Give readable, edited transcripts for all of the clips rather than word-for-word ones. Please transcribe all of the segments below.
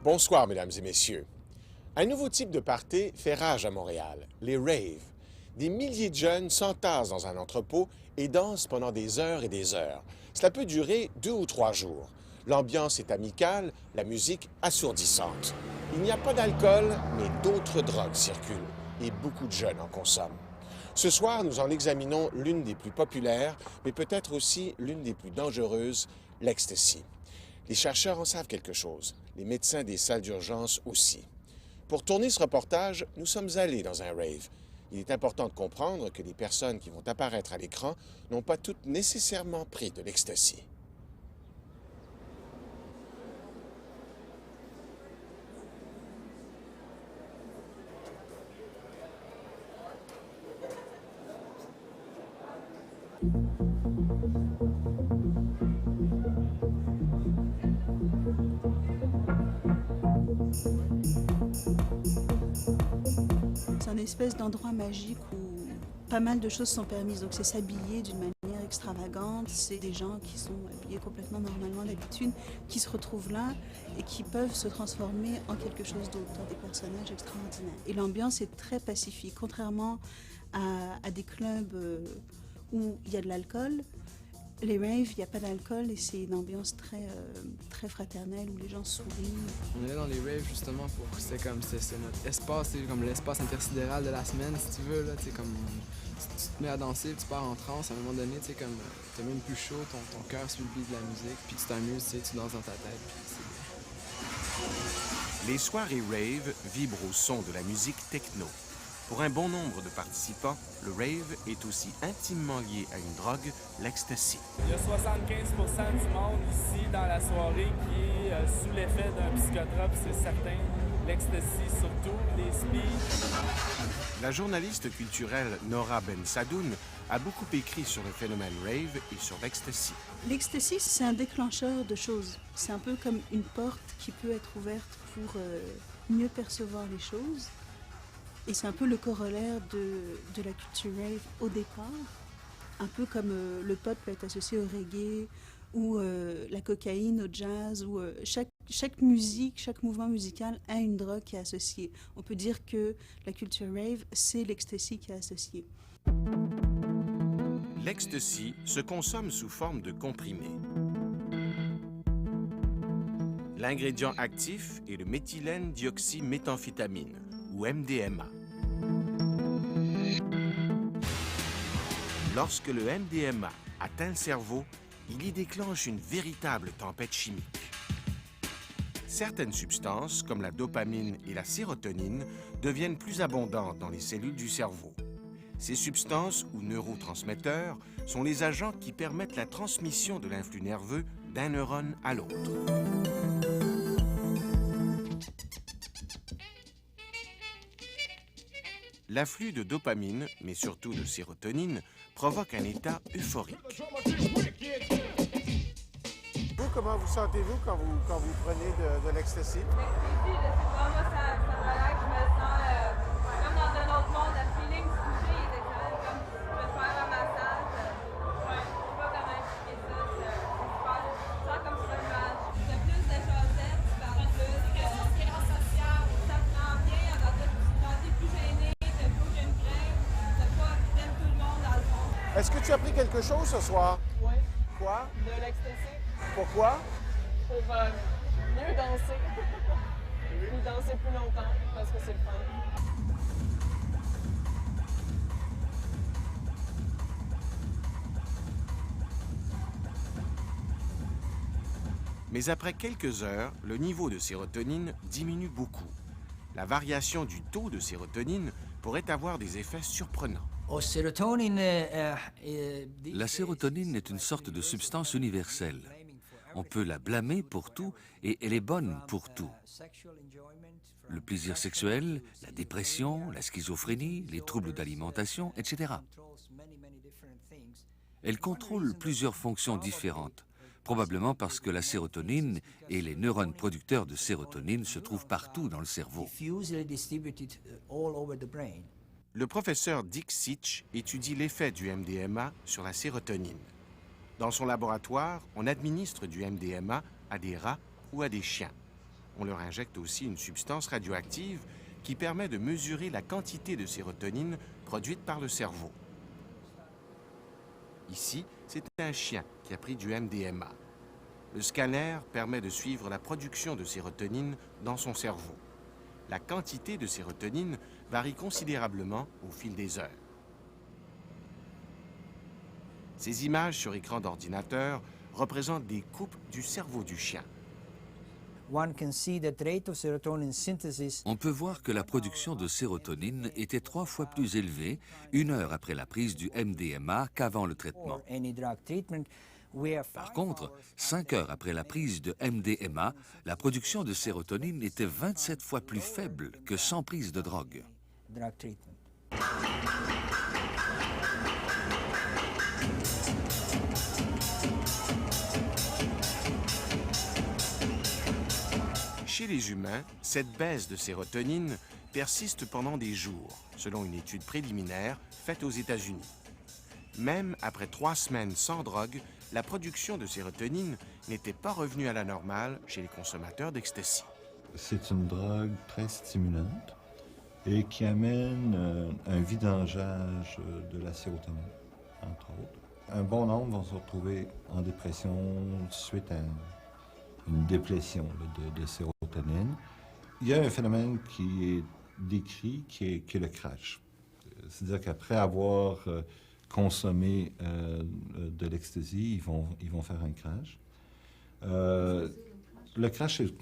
Bonsoir, mesdames et messieurs. Un nouveau type de party fait rage à Montréal, les raves. Des milliers de jeunes s'entassent dans un entrepôt et dansent pendant des heures et des heures. Cela peut durer 2 ou 3 jours. L'ambiance est amicale, la musique assourdissante. Il n'y a pas d'alcool, mais d'autres drogues circulent et beaucoup de jeunes en consomment. Ce soir, nous en examinons l'une des plus populaires, mais peut-être aussi l'une des plus dangereuses, l'ecstasy. Les chercheurs en savent quelque chose, les médecins des salles d'urgence aussi. Pour tourner ce reportage, nous sommes allés dans un rave. Il est important de comprendre que les personnes qui vont apparaître à l'écran n'ont pas toutes nécessairement pris de l'ecstasy. C'est un espèce d'endroit magique où pas mal de choses sont permises. Donc c'est s'habiller d'une manière extravagante. C'est des gens qui sont habillés complètement normalement d'habitude, qui se retrouvent là et qui peuvent se transformer en quelque chose d'autre, en des personnages extraordinaires. Et l'ambiance est très pacifique, contrairement à des clubs où il y a de l'alcool. Les raves, il n'y a pas d'alcool et c'est une ambiance très fraternelle où les gens sourient. On est là dans les raves justement pour c'est notre espace, c'est comme l'espace intersidéral de la semaine si tu veux là, tu sais comme tu te mets à danser, tu pars en transe à un moment donné, tu sais comme t'as même plus chaud, ton cœur suit le beat de la musique, puis tu t'amuses, tu danses dans ta tête, puis c'est bien. Les soirées rave vibrent au son de la musique techno. Pour un bon nombre de participants, le rave est aussi intimement lié à une drogue, l'ecstasy. Il y a 75% du monde ici dans la soirée qui est sous l'effet d'un psychotrope, c'est certain. L'ecstasy surtout, les speeds. La journaliste culturelle Nora Ben Sadoun a beaucoup écrit sur le phénomène rave et sur l'ecstasy. L'ecstasy, c'est un déclencheur de choses. C'est un peu comme une porte qui peut être ouverte pour mieux percevoir les choses. Et c'est un peu le corollaire de la culture rave au départ. Un peu comme le pot peut être associé au reggae ou la cocaïne au jazz. Ou, chaque musique, chaque mouvement musical a une drogue qui est associée. On peut dire que la culture rave, c'est l'ecstasy qui est associée. L'ecstasy se consomme sous forme de comprimés. L'ingrédient actif est le méthylène dioxyméthamphétamine, ou MDMA. Lorsque le MDMA atteint le cerveau, il y déclenche une véritable tempête chimique. Certaines substances, comme la dopamine et la sérotonine, deviennent plus abondantes dans les cellules du cerveau. Ces substances, ou neurotransmetteurs, sont les agents qui permettent la transmission de l'influx nerveux d'un neurone à l'autre. L'afflux de dopamine, mais surtout de sérotonine, provoque un état euphorique. Vous, comment vous sentez-vous quand vous prenez de l'ecstasy? L'ecstasy, je sais pas, moi, ça relaxe, je me sens comme dans un autre monde. Le feeling du toucher, il est excellent, comme je peux faire un massage. Ouais, je sais pas comment expliquer ça, c'est super. Je sens comme sur un nuage. T'as plus de chaussettes, tu parles plus. C'est associable. Ça te rend bien, quand t'es plus gêné, t'as pas aucune crainte, t'aimes tout le monde dans le fond. Est-ce que tu as pris quelque chose ce soir? Oui, Quoi? de l'ecstasy Pourquoi? pour mieux danser. Puis danser plus longtemps parce que c'est le fun. Mais après quelques heures, le niveau de sérotonine diminue beaucoup. La variation du taux de sérotonine pourrait avoir des effets surprenants. La sérotonine est une sorte de substance universelle. On peut la blâmer pour tout et elle est bonne pour tout. Le plaisir sexuel, la dépression, la schizophrénie, les troubles d'alimentation, etc. Elle contrôle plusieurs fonctions différentes, probablement parce que la sérotonine et les neurones producteurs de sérotonine se trouvent partout dans le cerveau. Le professeur Dick Sitch étudie l'effet du MDMA sur la sérotonine. Dans son laboratoire, on administre du MDMA à des rats ou à des chiens. on leur injecte aussi une substance radioactive qui permet de mesurer la quantité de sérotonine produite par le cerveau. Ici, c'est un chien qui a pris du MDMA. Le scanner permet de suivre la production de sérotonine dans son cerveau. La quantité de sérotonine varie considérablement au fil des heures. Ces images sur écran d'ordinateur représentent des coupes du cerveau du chien. On peut voir que la production de sérotonine était 3 fois plus élevée 1 heure après la prise du MDMA qu'avant le traitement. Par contre, 5 heures après la prise de MDMA, la production de sérotonine était 27 fois plus faible que sans prise de drogue. Chez les humains, cette baisse de sérotonine persiste pendant des jours, selon une étude préliminaire faite aux États-Unis. Même après 3 semaines sans drogue, la production de sérotonine n'était pas revenue à la normale chez les consommateurs d'ecstasy. C'est une drogue très stimulante et qui amène un vidangeage de la sérotonine, entre autres. Un bon nombre vont se retrouver en dépression suite à une déplétion de sérotonine. Il y a un phénomène qui est décrit, qui est le crash. C'est-à-dire qu'après avoir consommé de l'ecstasy, ils vont faire un crash. Le crash, c'est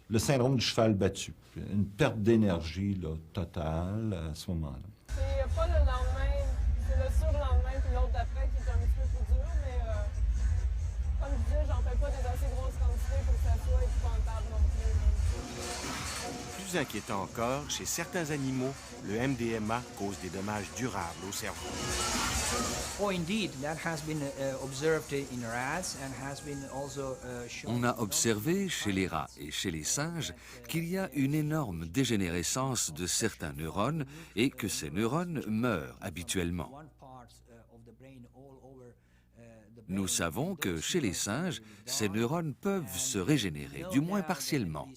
le syndrome du cheval battu. Une perte d'énergie totale à ce moment-là. C'est pas le lendemain, c'est le surlendemain, puis l'autre d'après qui est un petit peu plus dur, mais comme je disais, j'en fais pas des assez grosses quantités pour que ça soit épouvantable non plus. Plus inquiétant encore, chez certains animaux, le MDMA cause des dommages durables au cerveau. On a observé chez les rats et chez les singes qu'il y a une énorme dégénérescence de certains neurones et que ces neurones meurent habituellement. Nous savons que chez les singes, ces neurones peuvent se régénérer, du moins partiellement.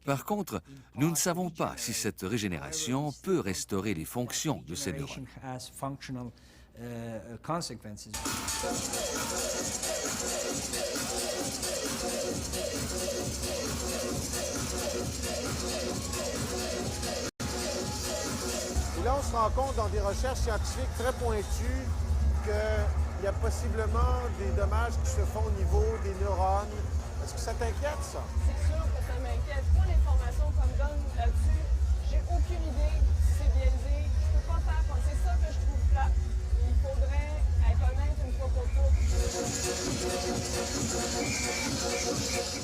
Par contre, nous ne savons pas si cette régénération peut restaurer les fonctions de ces neurones. Et là, on se rend compte dans des recherches scientifiques très pointues qu'il y a possiblement des dommages qui se font au niveau des neurones. Est-ce que ça t'inquiète, ça? C'est sûr que ça m'inquiète. Moi, les formations qu'on me donne là-dessus, j'ai aucune idée si c'est biaisé. Je peux pas faire comme c'est ça que je trouve plat. Il faudrait être honnête une fois pour toutes.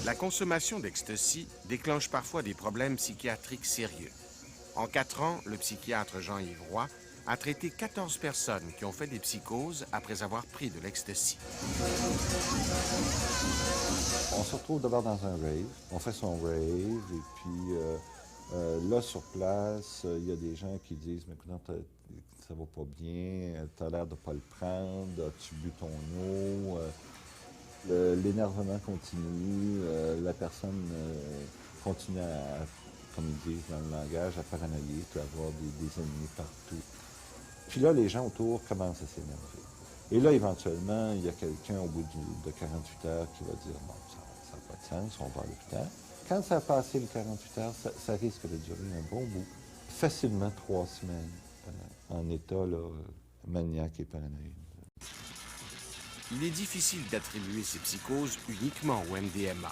La consommation d'ecstasy déclenche parfois des problèmes psychiatriques sérieux. En 4 ans, le psychiatre Jean-Yves Roy a traité 14 personnes qui ont fait des psychoses après avoir pris de l'ecstasy. On se retrouve d'abord dans un rave, on fait son rave, et puis là, sur place, il y a des gens qui disent « Mais écoute, ça va pas bien, t'as l'air de pas le prendre, as-tu bu ton eau? » L'énervement continue, la personne continue à, comme ils disent dans le langage, à paranoïer, à avoir des ennemis partout. Puis là, les gens autour commencent à s'énerver. Et là, éventuellement, il y a quelqu'un au bout de 48 heures qui va dire « Bon, ça n'a pas de sens, on va à l'hôpital. » Quand ça a passé les 48 heures, ça risque de durer un bon bout. Facilement 3 semaines en état maniaque et paranoïde. Il est difficile d'attribuer ces psychoses uniquement au MDMA.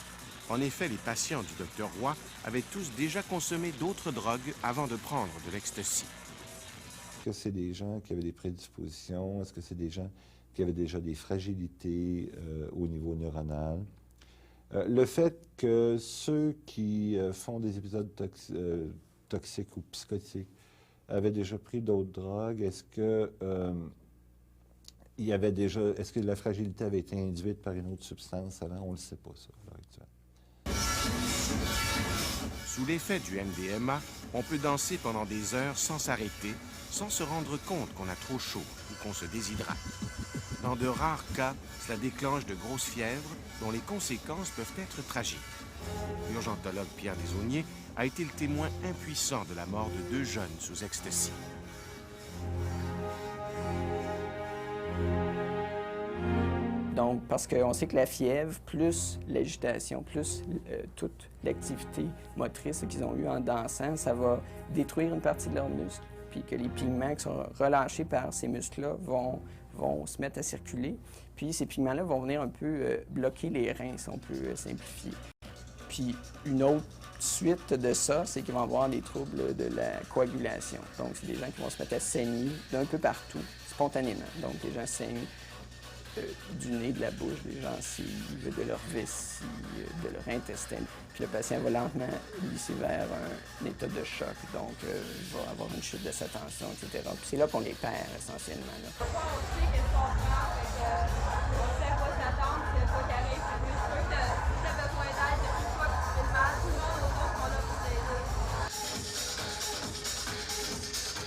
En effet, les patients du Dr Roy avaient tous déjà consommé d'autres drogues avant de prendre de l'ecstasy. Est-ce que c'est des gens qui avaient des prédispositions? Est-ce que c'est des gens qui avaient déjà des fragilités au niveau neuronal? Le fait que ceux qui font des épisodes toxiques ou psychotiques avaient déjà pris d'autres drogues, est-ce que est-ce que la fragilité avait été induite par une autre substance avant? On ne le sait pas, ça, à l'heure actuelle. Sous l'effet du MDMA, on peut danser pendant des heures sans s'arrêter, sans se rendre compte qu'on a trop chaud ou qu'on se déshydrate. Dans de rares cas, cela déclenche de grosses fièvres dont les conséquences peuvent être tragiques. L'urgentologue Pierre Desaulniers a été le témoin impuissant de la mort de 2 jeunes sous ecstasy. Donc, parce qu'on sait que la fièvre, plus l'agitation, plus toute l'activité motrice qu'ils ont eue en dansant, ça va détruire une partie de leurs muscles. Puis que les pigments qui sont relâchés par ces muscles-là vont se mettre à circuler. Puis ces pigments-là vont venir un peu bloquer les reins, si on peut simplifier. Puis une autre suite de ça, c'est qu'ils vont avoir des troubles de la coagulation. Donc, c'est des gens qui vont se mettre à saigner d'un peu partout, spontanément. Donc, les gens saignent du nez, de la bouche, des gencives, de leur vessie, de leur intestin. Puis le patient va lentement glisser vers un état de choc, donc il va avoir une chute de sa tension, etc. Puis c'est là qu'on les perd essentiellement. Là. On sait qu'est-ce qu'on prend, on sait à quoi s'attendre, s'il y a quoi qui arrive. C'est sûr que si tu as besoin d'aide, depuis toi qui fais le mal, tout le monde autour sont là pour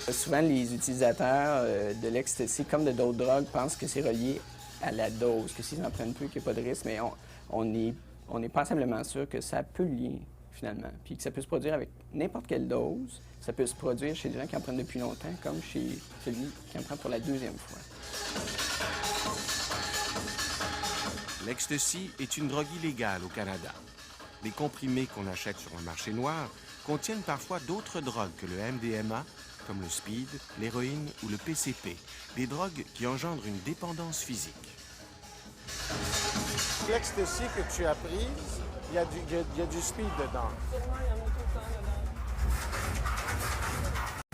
t'aider. Souvent, les utilisateurs de l'ecstasy, comme de d'autres drogues, pensent que c'est relié à la dose, que s'ils en prennent peu, qu'il n'y a pas de risque, mais on est passablement sûr que ça peut le lier, finalement, puis que ça peut se produire avec n'importe quelle dose. Ça peut se produire chez des gens qui en prennent depuis longtemps, comme chez celui qui en prend pour la 2e fois. L'ecstasy est une drogue illégale au Canada. Les comprimés qu'on achète sur le marché noir contiennent parfois d'autres drogues que le MDMA, comme le speed, l'héroïne ou le PCP, des drogues qui engendrent une dépendance physique. L'ecstasy que tu as prise, il y a du speed dedans. Sûrement, il y en a tout le temps dedans.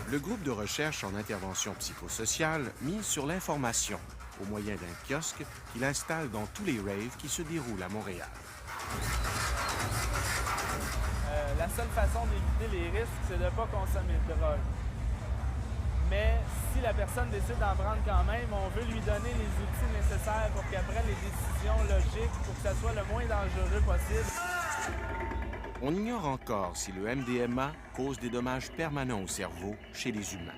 Le groupe de recherche en intervention psychosociale mise sur l'information au moyen d'un kiosque qu'il installe dans tous les raves qui se déroulent à Montréal. La seule façon d'éviter les risques, c'est de ne pas consommer de drogue. Mais si la personne décide d'en prendre quand même, on veut lui donner les outils nécessaires pour qu'elle prenne les décisions logiques pour que ça soit le moins dangereux possible. On ignore encore si le MDMA cause des dommages permanents au cerveau chez les humains.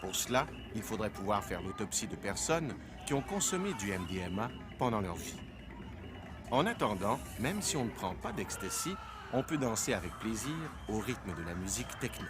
Pour cela, il faudrait pouvoir faire l'autopsie de personnes qui ont consommé du MDMA pendant leur vie. En attendant, même si on ne prend pas d'ecstasy, on peut danser avec plaisir au rythme de la musique techno.